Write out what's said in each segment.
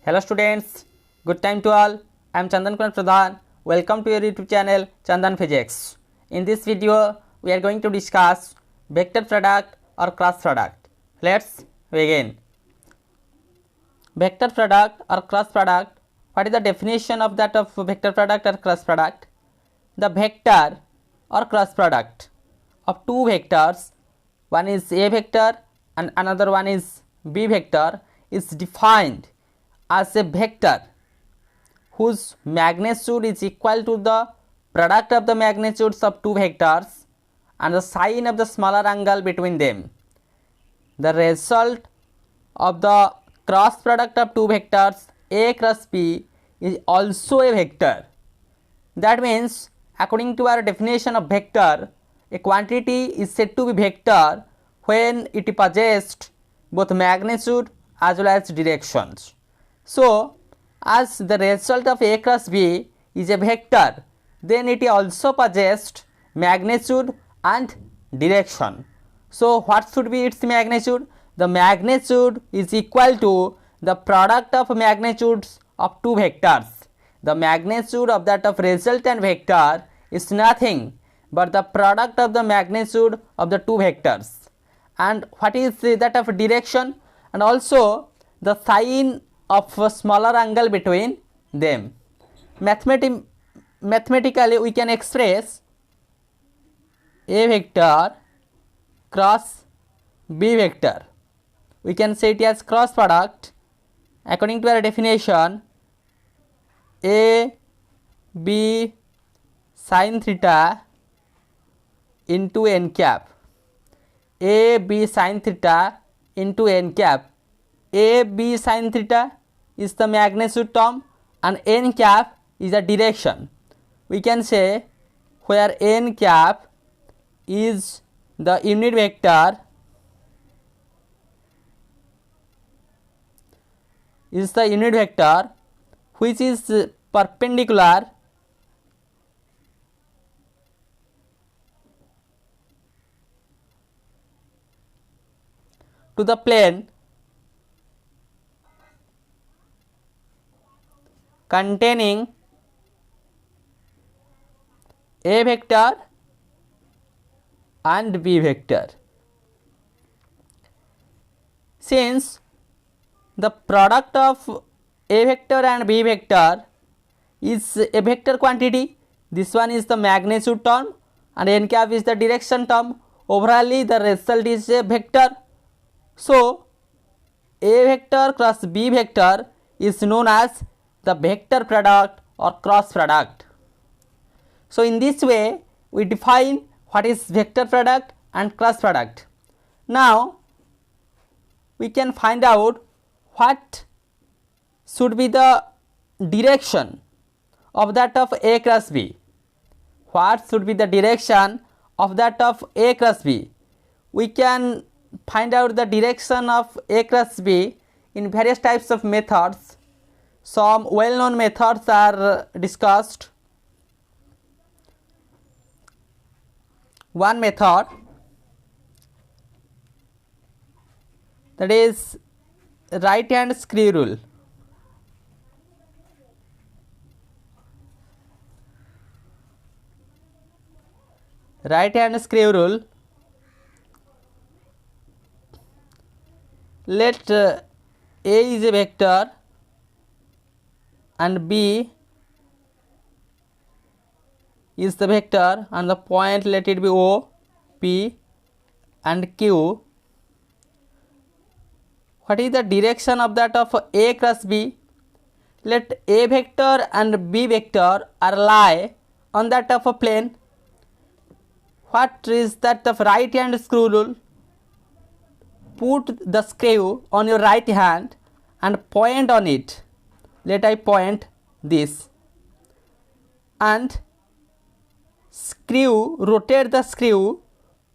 Hello students, good time to all. I am Chandan Kumar Pradhan. Welcome to your YouTube channel Chandan Physics. In this video, we are going to discuss vector product or cross product. Let's begin. Vector product or cross product. What is the definition of that of vector product or cross product? The vector or cross product of two vectors, one is A vector and another one is B vector, is defined as a vector whose magnitude is equal to the product of the magnitudes of two vectors and the sine of the smaller angle between them. The result of the cross product of two vectors A cross B is also a vector. That means, according to our definition of vector, a quantity is said to be vector when it possesses both magnitude as well as directions. So, as the result of A cross B is a vector, then it also possessed magnitude and direction. So, what should be its magnitude? The magnitude is equal to the product of magnitudes of two vectors. The magnitude of that of resultant vector is nothing but the product of the magnitude of the two vectors. And what is that of direction? And also the sine of a smaller angle between them. Mathematically we can express A vector cross B vector. We can say it as cross product. According to our definition, A B sin theta into n cap. A B sin theta into n cap. A B sin theta is the magnitude term and n cap is the direction. We can say where n cap is the unit vector which is perpendicular to the plane containing A vector and B vector. Since the product of A vector and B vector is a vector quantity, this one is the magnitude term and n cap is the direction term, overall the result is a vector. So, A vector cross B vector is known as the vector product or cross product. So, in this way we define what is vector product and cross product. Now, we can find out what should be the direction of that of A cross B. What should be the direction of that of A cross B? We can find out the direction of A cross B in various types of methods. Some well known methods are discussed. One method, that is right hand screw rule. Right hand screw rule. Let A is a vector and B is the vector and the point let it be O, P and Q. What is the direction of that of A cross B? Let A vector and B vector are lie on that of a plane. What is that of right hand screw rule? Put the screw on your right hand and point on it. Let I point this and rotate the screw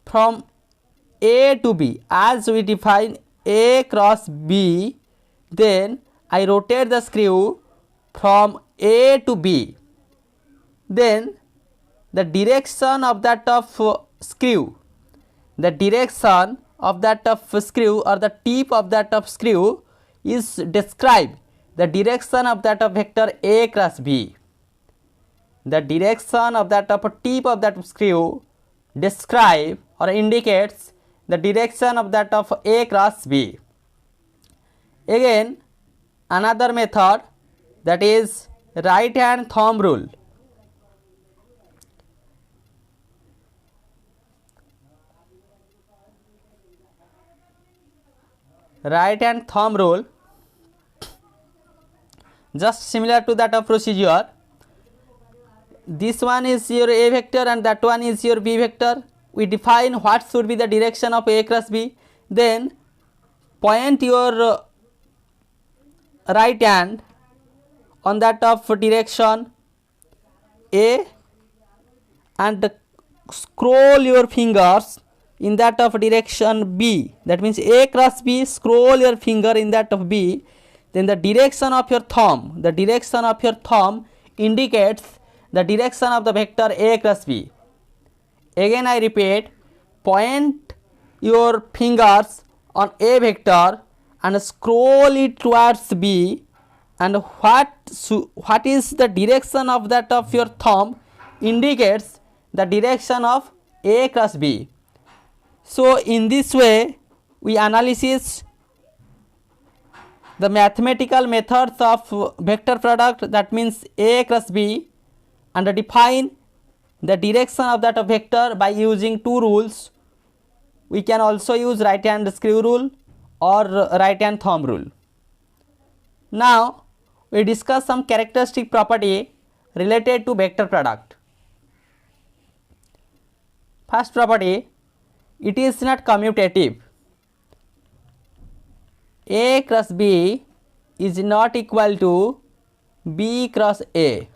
from A to B. As we define A cross B, then I rotate the screw from A to B. Then the direction of that of screw, the tip of that of screw is described the direction of that of vector A cross B. The direction of that of tip of that screw describe or indicates the direction of that of A cross B. Again, another method, that is right hand thumb rule. Right hand thumb rule, just similar to that of procedure. This one is your A vector and that one is your B vector. We define what should be the direction of A cross B. Then point your right hand on that of direction A and scroll your fingers in that of direction B. That means A cross B, scroll your finger in that of B. Then the direction of your thumb, indicates the direction of the vector A cross B. Again I repeat, point your fingers on A vector and scroll it towards B, and what is the direction of that of your thumb indicates the direction of A cross B. So in this way we analysis the mathematical methods of vector product, that means A cross B, and define the direction of that vector by using two rules. We can also use right hand screw rule or right hand thumb rule. Now we discuss some characteristic property related to vector product. First property, it is not commutative. A cross B is not equal to B cross A,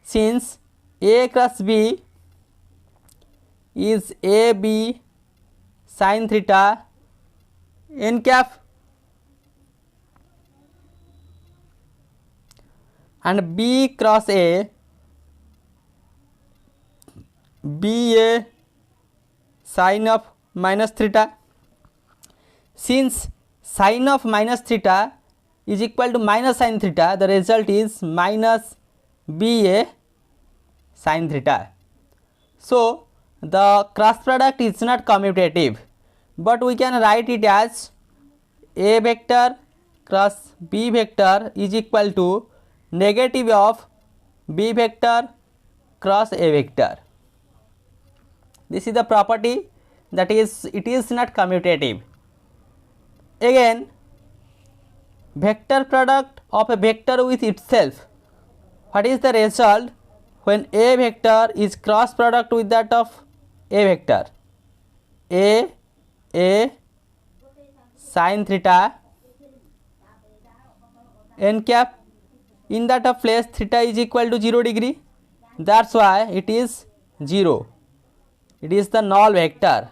since A cross B is AB sin theta n cap and B cross A BA sin of minus theta. Since sin of minus theta is equal to minus sin theta, the result is minus BA sin theta. So the cross product is not commutative, but we can write it as A vector cross B vector is equal to negative of B vector cross A vector. This is the property, that is, it is not commutative. Again, vector product of a vector with itself. What is the result when A vector is cross product with that of A vector? A sin theta n cap, in that of place theta is equal to 0 degree, that's why it is 0. It is the null vector,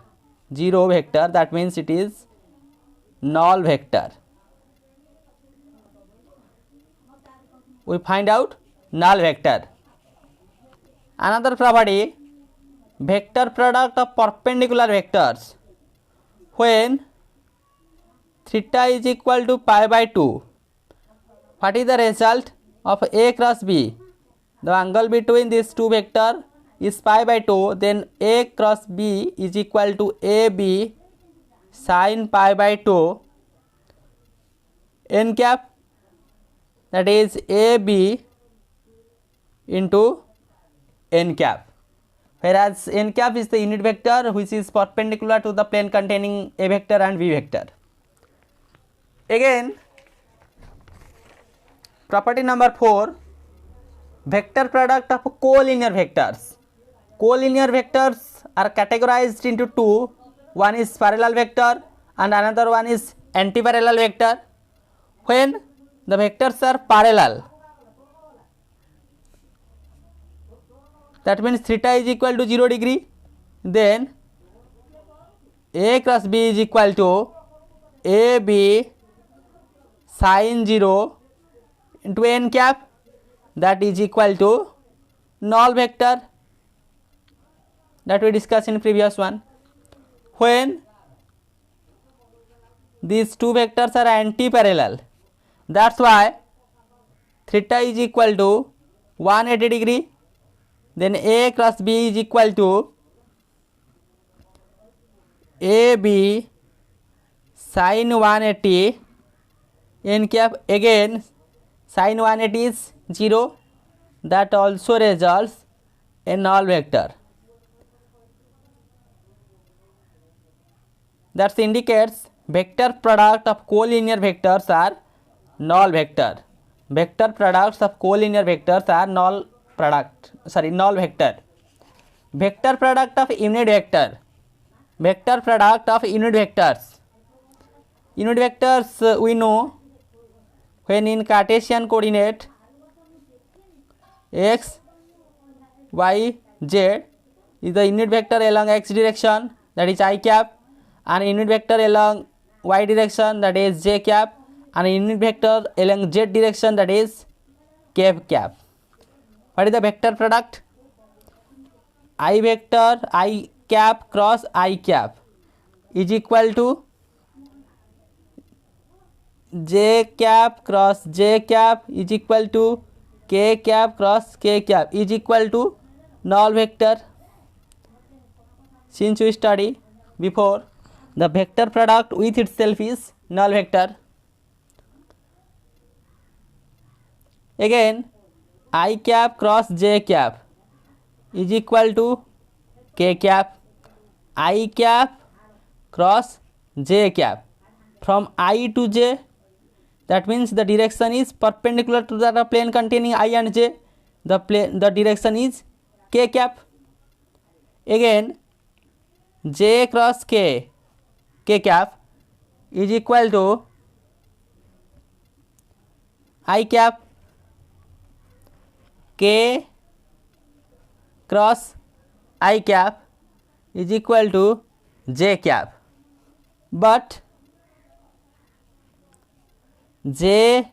0 vector, that means it is null vector. We find out null vector. Another property, vector product of perpendicular vectors. When theta is equal to pi by 2, what is the result of A cross B? The angle between these two vectors is pi by 2, then A cross B is equal to AB sin pi by 2 n cap, that is AB into n cap, whereas n cap is the unit vector which is perpendicular to the plane containing A vector and B vector. Again, property number 4, vector product of collinear vectors. Collinear vectors are categorized into two, one is parallel vector and another one is antiparallel vector. When the vectors are parallel, that means theta is equal to 0 degree, then A cross B is equal to AB sin 0 into n cap, that is equal to null vector that we discussed in previous one. When these two vectors are anti-parallel, that's why theta is equal to 180 degree, then A cross B is equal to AB sin 180 n cap, again sin 180 is 0, that also results in null vector. That indicates vector product of collinear vectors are null vector. Vector products of collinear vectors are null vector. Vector product of unit vector. Vector product of unit vectors. Unit vectors we know when in Cartesian coordinate x, y, z is the unit vector along x direction, that is I cap, and unit vector along y direction, that is j cap, and unit vector along z direction, that is k cap. What is the vector product? I vector I cap cross I cap is equal to j cap cross j cap is equal to k cap cross k cap is equal to null vector. Since we study before, the vector product with itself is null vector. Again, I cap cross j cap is equal to k cap. I cap cross j cap from I to j, that means the direction is perpendicular to the plane containing I and j. The direction is k cap. Again, j cross k cap is equal to I cap, k cross I cap is equal to j cap, but j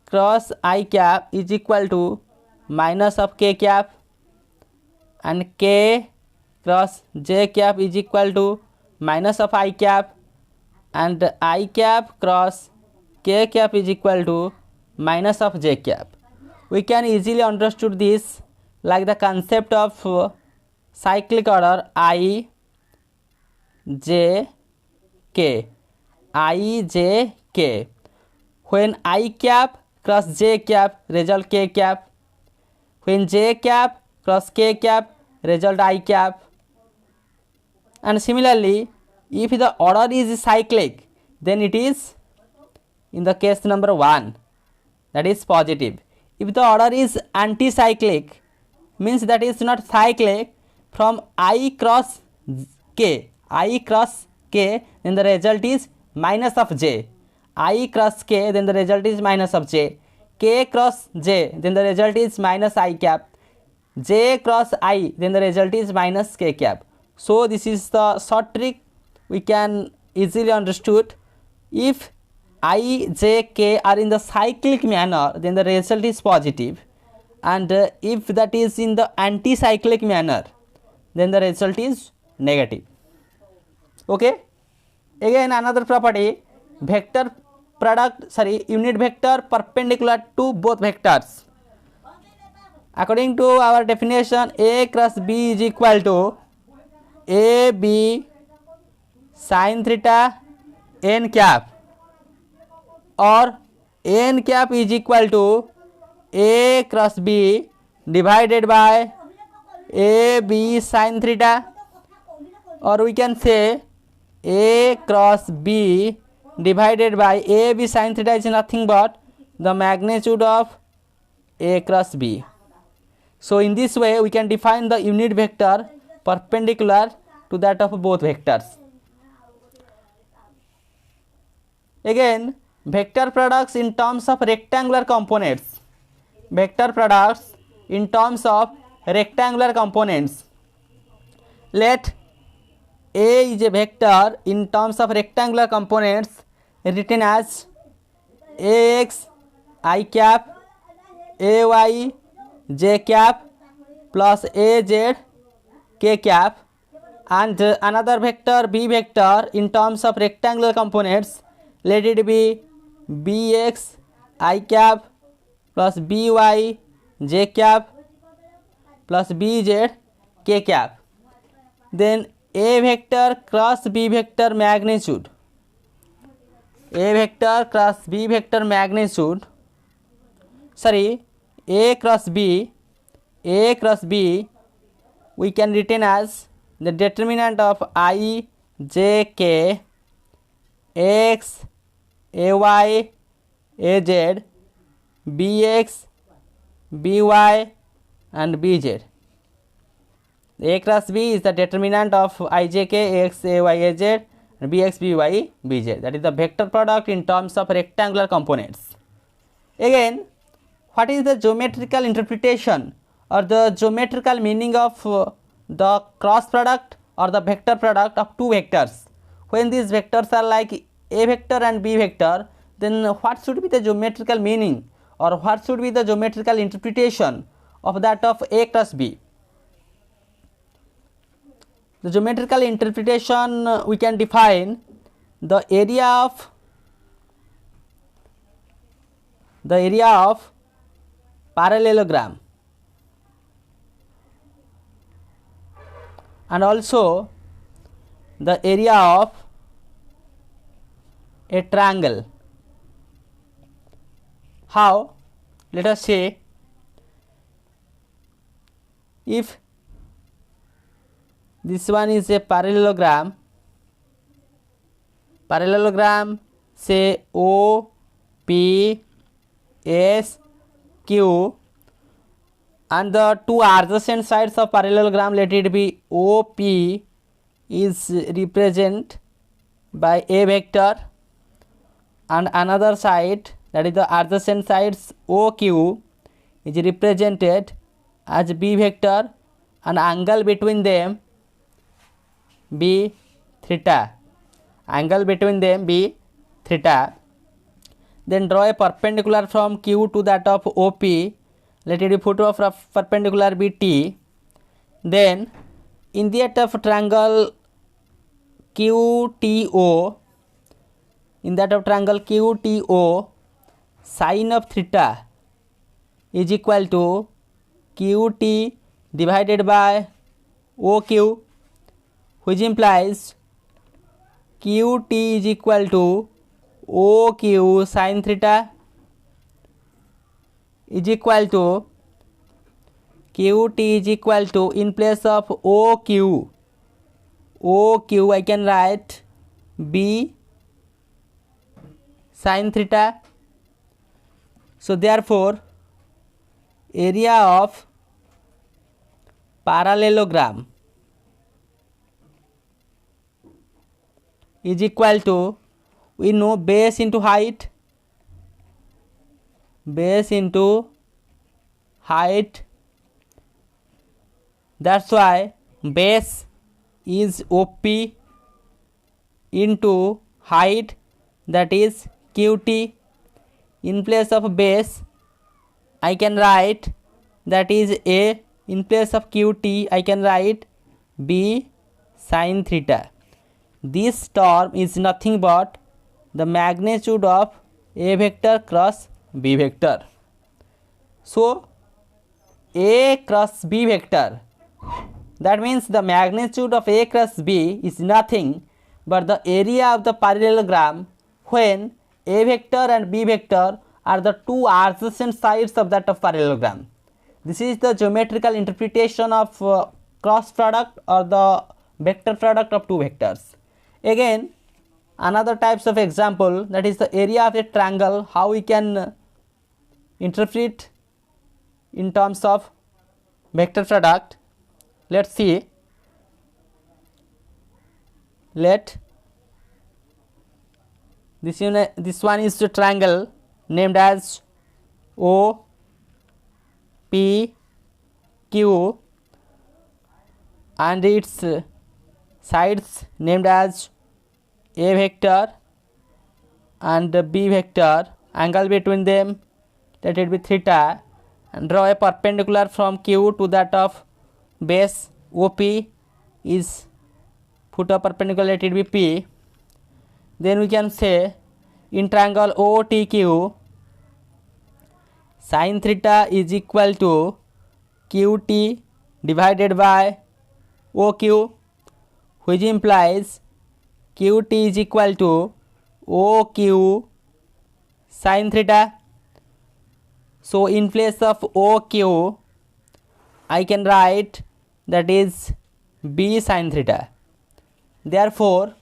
cross I cap is equal to minus of k cap, and k cross j cap is equal to minus of I cap, and I cap cross k cap is equal to minus of j cap. We can easily understood this like the concept of cyclic order I j k. When I cap cross j cap result k cap, when j cap cross k cap result I cap, and similarly if the order is cyclic, then it is in the case number 1, that is positive. If the order is anti-cyclic, means that is not cyclic, from I cross k, then the result is minus of j. I cross k, then the result is minus of j. K cross j, then the result is minus I cap. J cross I, then the result is minus k cap. So this is the short trick we can easily understood. If I, j, k are in the cyclic manner, then the result is positive, and if that is in the anti-cyclic manner, then the result is negative. Okay. Again, another property, vector product unit vector perpendicular to both vectors. According to our definition, A cross B is equal to AB sin theta n cap, or n cap is equal to A cross B divided by AB sin theta, or we can say A cross B divided by AB sin theta is nothing but the magnitude of A cross B. So in this way we can define the unit vector perpendicular to that of both vectors. Again, vector products in terms of rectangular components. Vector products in terms of rectangular components. Let A is a vector in terms of rectangular components written as Ax I cap, Ay j cap plus Az k cap, and another vector B vector in terms of rectangular components, let it be Bx I cap, plus by j cap plus bz k cap. Then a vector cross b vector magnitude, a vector cross b vector magnitude, sorry, a cross b we can written as the determinant of I j k x ay az bx by and bz. A cross b is the determinant of ijk x ay az and bx by bz, that is the vector product in terms of rectangular components. Again, what is the geometrical interpretation or the geometrical meaning of the cross product or the vector product of two vectors? When these vectors are like a vector and b vector, then what should be the geometrical meaning or what should be the geometrical interpretation of that of a cross b? The geometrical interpretation we can define the area of parallelogram and also the area of a triangle. How? Let us say, if this one is a parallelogram say O P S Q, and the two adjacent sides of parallelogram, let it be OP, is represented by a vector, and another side, that is the adjacent sides OQ, is represented as b vector, and angle between them be theta, then draw a perpendicular from Q to that of OP, let it be put of perpendicular be T. Then in that of triangle QTO, sine of theta is equal to QT divided by OQ, which implies QT is equal to OQ sin theta is equal to QT is equal to, in place of OQ I can write B sin theta. So therefore area of parallelogram is equal to, we know, base into height, that's why base is OP into height, that is QT. In place of base I can write, that is A, in place of QT I can write B sin theta. This term is nothing but the magnitude of A vector cross B vector. So A cross B vector, that means the magnitude of A cross B is nothing but the area of the parallelogram when A vector and B vector are the two adjacent sides of that of parallelogram. This is the geometrical interpretation of cross product or the vector product of two vectors. Again, another types of example, that is the area of a triangle, how we can interpret in terms of vector product. Let's see. Let this one is the triangle named as O P Q and its sides named as A vector and B vector, angle between them let it be theta, and draw a perpendicular from Q to that of base OP is put a perpendicular, let it be P. Then we can say in triangle OTQ sin theta is equal to qt divided by oq, which implies qt is equal to oq sin theta. So in place of oq I can write that is b sin theta. Therefore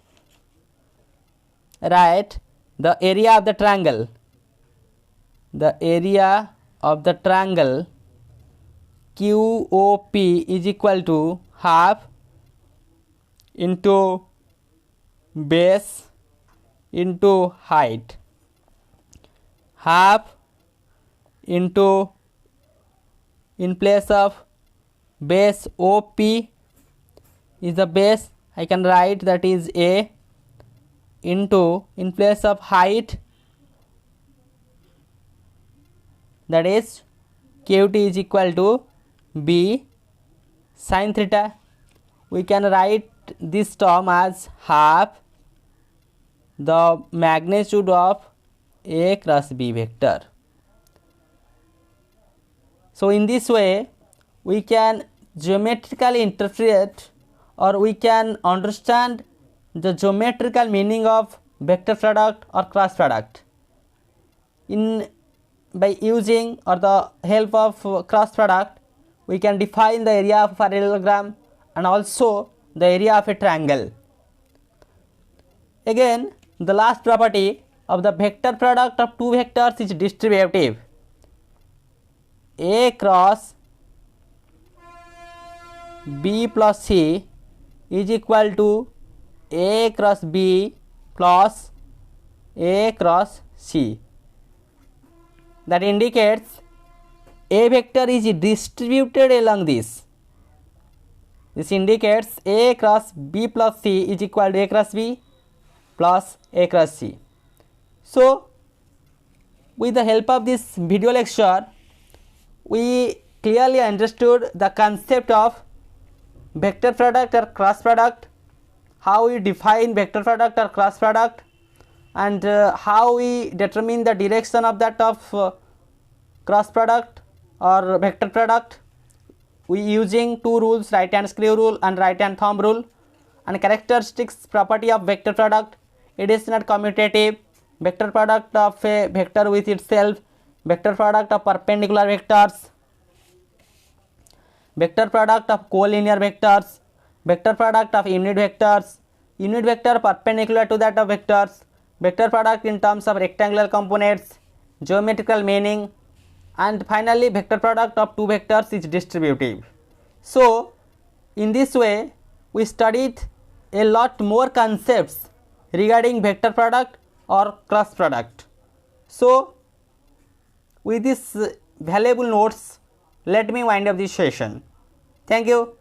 write the area of the triangle. The area of the triangle QOP is equal to half into base into height. Half into, in place of base OP is the base, I can write that is A, into, in place of height, that is QT is equal to B sin theta. We can write this term as half the magnitude of A cross B vector. So in this way we can geometrically interpret, or we can understand the geometrical meaning of vector product or cross product by using or the help of cross product. We can define the area of a parallelogram and also the area of a triangle. Again, the last property of the vector product of two vectors is distributive. A cross B plus C is equal to A cross B plus A cross C. That indicates A vector is distributed along this. This indicates A cross B plus C is equal to A cross B plus A cross C. So with the help of this video lecture, we clearly understood the concept of vector product or cross product, how we define vector product or cross product, and how we determine the direction of that of cross product or vector product, we using two rules, right hand screw rule and right hand thumb rule. And characteristics property of vector product: it is not commutative, vector product of a vector with itself, vector product of perpendicular vectors, vector product of collinear vectors, vector product of unit vectors, unit vector perpendicular to that of vectors, vector product in terms of rectangular components, geometrical meaning, and finally vector product of two vectors is distributive. So in this way we studied a lot more concepts regarding vector product or cross product. So with this valuable notes, let me wind up this session. Thank you.